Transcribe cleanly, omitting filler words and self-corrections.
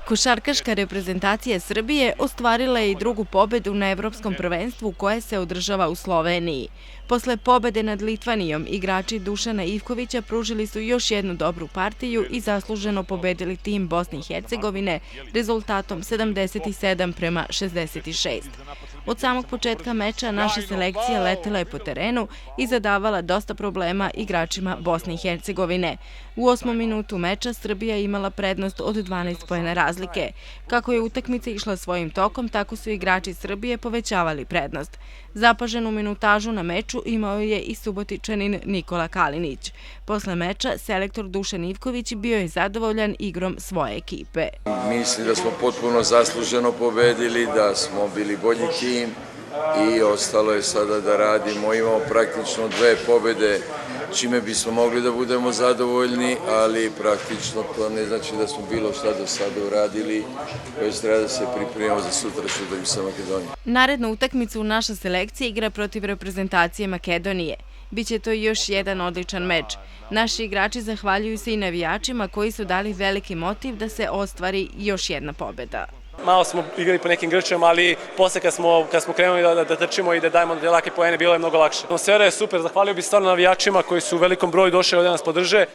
Košarkaška reprezentacija Srbije ostvarila je i drugu pobedu na Evropskom prvenstvu koje se održava u Sloveniji. Posle pobede nad Litvanijom, igrači Dušana Ivkovića pružili su još jednu dobru partiju i zasluženo pobedili tim Bosne i Hercegovine rezultatom 77-66. Od samog početka meča naša selekcija letela je po terenu i zadavala dosta problema igračima Bosne i Hercegovine. U 8. minutu meča Srbija je imala prednost od 12 poena razlike. Kako je utakmica išla svojim tokom, tako su igrači Srbije povećavali prednost. Zapaženu minutažu na meču imao je i Subotičanin Nikola Kalinić. Posle meča selektor Dušan Ivković bio je zadovoljan igrom svoje ekipe. Mislim da smo potpuno zasluženo pobedili, da smo bili bolji tim i ostalo je sada da radimo. Imamo praktično 2 pobede, čime bismo mogli da budemo zadovoljni, ali praktično to ne znači da smo bilo šta do sada uradili, već treba da se pripremimo za sutrašnju utakmicu sa Makedonijom. Narednu utakmicu naša selekcija igra protiv reprezentacije Makedonije. Biće to još jedan odličan meč. Naši igrači zahvaljuju se i navijačima koji su dali veliki motiv da se ostvari još jedna pobeda. Malo smo igrali po nekim grčama, ali posle kad smo krenuli da trčimo i da dajemo lake poene, bilo je mnogo lakše. Atmosfera je super, zahvalio bih stvarno navijačima koji su u velikom broju došli ovdje da nas podrže.